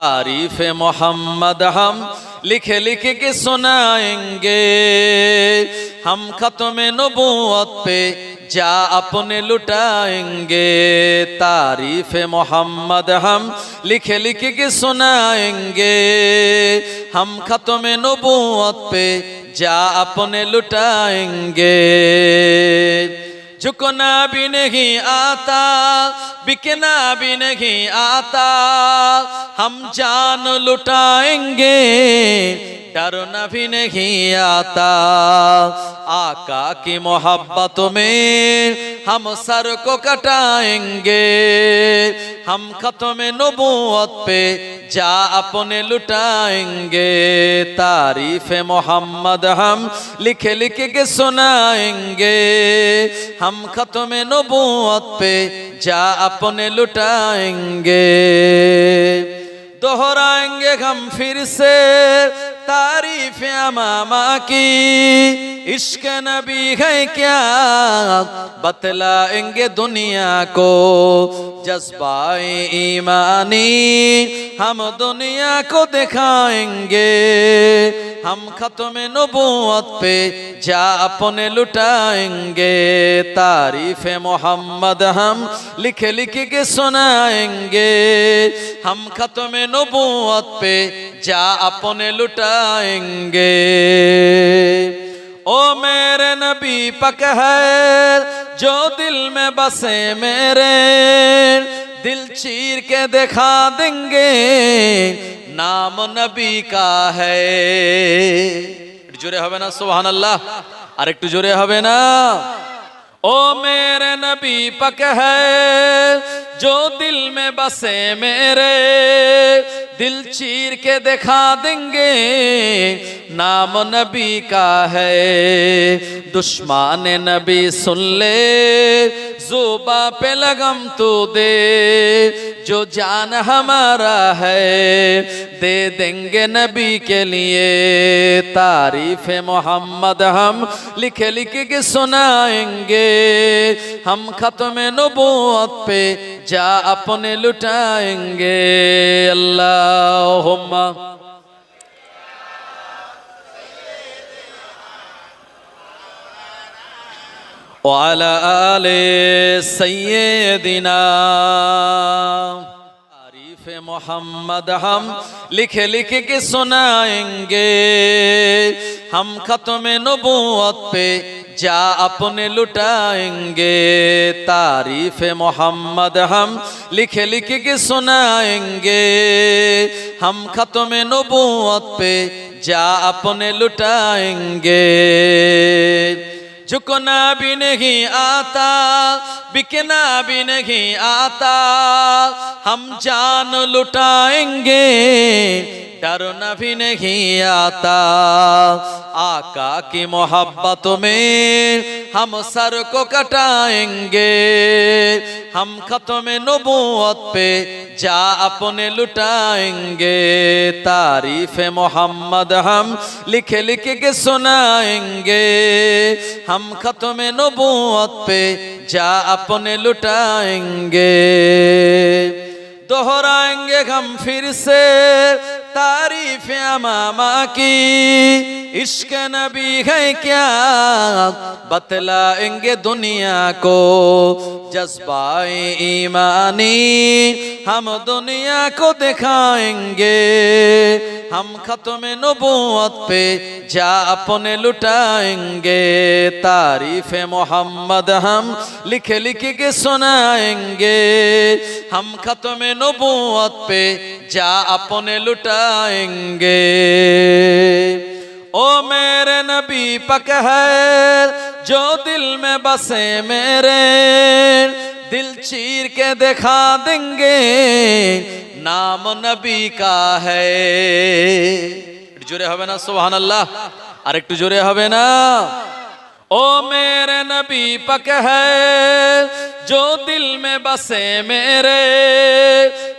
तारीफ मोहम्मद हम लिखे लिखे के सुनाएंगे, हम खत्म नबूवत पे जा अपने लुटाएंगे। तारीफ मोहम्मद हम लिखे लिखे के सुनाएंगे, हम खत्म नबूवत पे जा अपने लुटाएंगे। झुकना भी नहीं आता, बिकना भी नहीं आता, हम जान लुटाएंगे, डरना भी नहीं आता। आका की मोहब्बत में हम सर को कटाएंगे, हम खत्म नबूवत पे जा अपने लुटाएंगे। तारीफ मोहम्मद हम लिखे लिखे के सुनाएंगे, हम खत्म नबूवत पे जा अपने लुटाएंगे। दोहराएंगे हम फिर से तारीफ अमामा की, इश्क नबी है क्या बतलाएंगे दुनिया को। जज्बाए ईमानी हम दुनिया को दिखाएंगे, हम खत्म नबूवत पे जा अपने लुटाएंगे। तारीफ मोहम्मद हम लिखे लिखे के सुनाएंगे, हम खत्म नबूवत पे जा अपने लुटाएंगे। ओ मेरे नबी पक है जो दिल में बसे मेरे, दिल चीर के दिखा देंगे नाम नबी का है। जोरे হবে না সুবहान अल्लाह, আর একটু জোরে হবে না। ओ मेरे नबी पक है जो दिल में बसे मेरे, दिल चीर के दिखा देंगे नाम नबी का है। दुश्मन नबी सुन ले जुबा पे लगम तू दे, जो जान हमारा है दे देंगे नबी के लिए। तारीफ मोहम्मद हम लिखे लिखे के सुनाएंगे, हम खत्म नबूवत पे जा अपने लुटाएंगे। अल्लाहुम्मा व अला आले सय्यदिना। तारीफ मोहम्मद हम लिखे लिखे के सुनाएंगे, हम खत्म नबूवत पे जा अपने लुटाएंगे। तारीफ मोहम्मद हम लिखे लिखे के सुनाएंगे, हम खत्म नबूवत पे जा अपने लुटाएंगे। झुकना भी नहीं आता, बिकना भी नहीं आता, हम जान लुटाएंगे, डरना भी नहीं आता। आका की मोहब्बत में हम सर को कटाएंगे, हम खत्म नबूवत पे जा अपने लुटाएंगे। तारीफ मोहम्मद हम लिखे लिखे के सुनाएंगे, हम खत्म नबूवत पे जा अपने लुटाएंगे। दोहराएंगे हम फिर से तारीफ अमामा की, इश्क नबी है क्या बतलाएंगे दुनिया को। जज्बाए ईमानी हम दुनिया को दिखाएंगे, हम खत्म नबूवत पे जा अपने लुटाएंगे। तारीफ मोहम्मद हम लिखे लिखे के सुनाएंगे, हम खत्म नबूवत पे जा अपने लुटाएंगे। ओ मेरे नबी पक है जो दिल में बसे मेरे, दिल चीर के दिखा देंगे नाम नबी का है। जोरे হবে না সুবহান আল্লাহ, আর একটু জোরে হবে না। ओ मेरे नबी पक है जो दिल में बसे मेरे,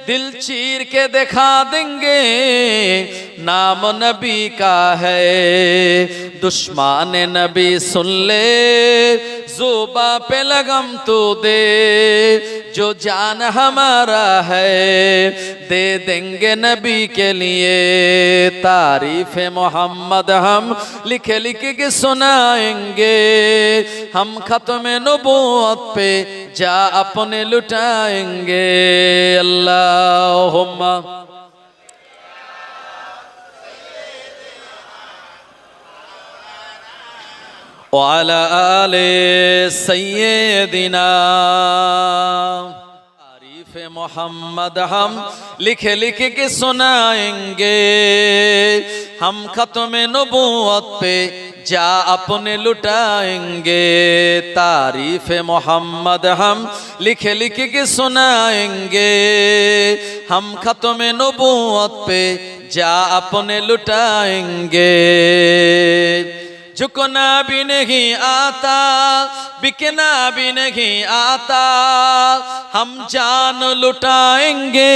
दिल चीर के दिखा देंगे नाम नबी का है। दुश्मन नबी सुन ले ज़ुबा पे लगम तू दे, जो जान हमारा है दे देंगे नबी के लिए। तारीफ मोहम्मद हम लिख लिख के सुनाएंगे, हम खत्म नबूवत पे जा अपने लुटाएंगे। अल्लाहुम्मा वाला आले सय्यदिना। तारीफ मोहम्मद हम लिख लिख के सुनाएंगे, हम खत्म नबूवत पे जा अपने लुटाएंगे। तारीफ मोहम्मद हम लिख लिख के सुनाएंगे, हम खत्म नबूवत पे जा अपने लुटाएंगे। झुकना भी नहीं आता, बिकना भी नहीं आता, हम जान लुटाएंगे,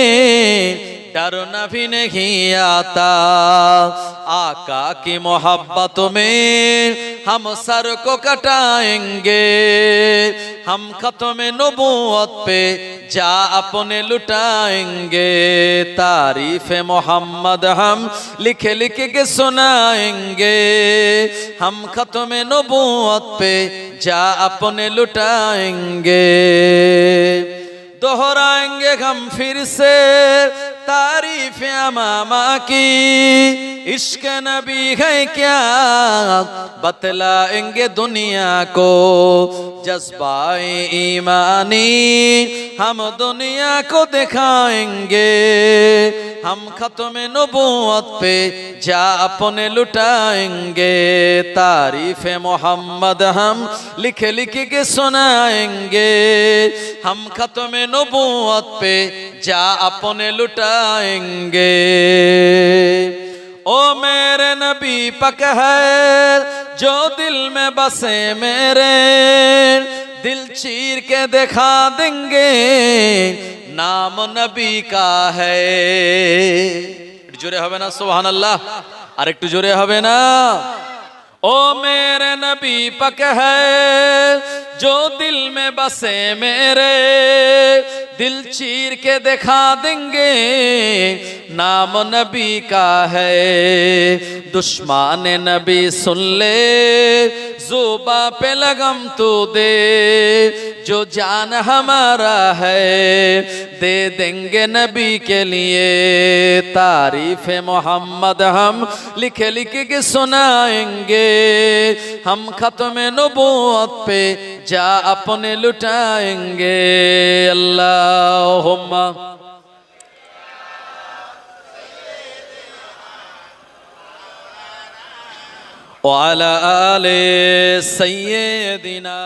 डरना भी नहीं आता। आका की मोहब्बत में हम सर को कटाएंगे, हम खत्म नबूवत पे जा अपने लुटाएंगे। तारीफ मोहम्मद हम लिख लिख के सुनाएंगे, हम खत्म नबूवत पे जा अपने लुटाएंगे। दोहराएंगे हम फिर से तारीफ अमामा की, इश्क नबी है क्या बतलाएंगे दुनिया को। जज्बाए ईमानी हम दुनिया को दिखाएंगे, हम खत्म नबूवत पे जा अपने लुटाएंगे। तारीफ मोहम्मद हम लिख लिख के सुनाएंगे, हम खत्म नबूवत पे जा अपने लुटाएंगे। ओ मेरे नबी पक है जो दिल में बसे मेरे, दिल चीर के दिखा देंगे नाम नबी का है। जोरे হবে না সুবহানাল্লাহ, আর একটু জোরে হবে না। ओ मेरे नबी पक है जो दिल में बसे मेरे, दिल चीर के दिखा देंगे नाम नबी का है। दुश्मन नबी सुन ले ज़ुबा पे लगम तू दे, जो जान हमारा है दे देंगे नबी के लिए। तारीफ मोहम्मद हम लिख लिख के सुनाएंगे, हम खत्म नबूवत पे जा अपने लुटाएंगे। अल्लाहुम्मा वाला आले सय्यदिना।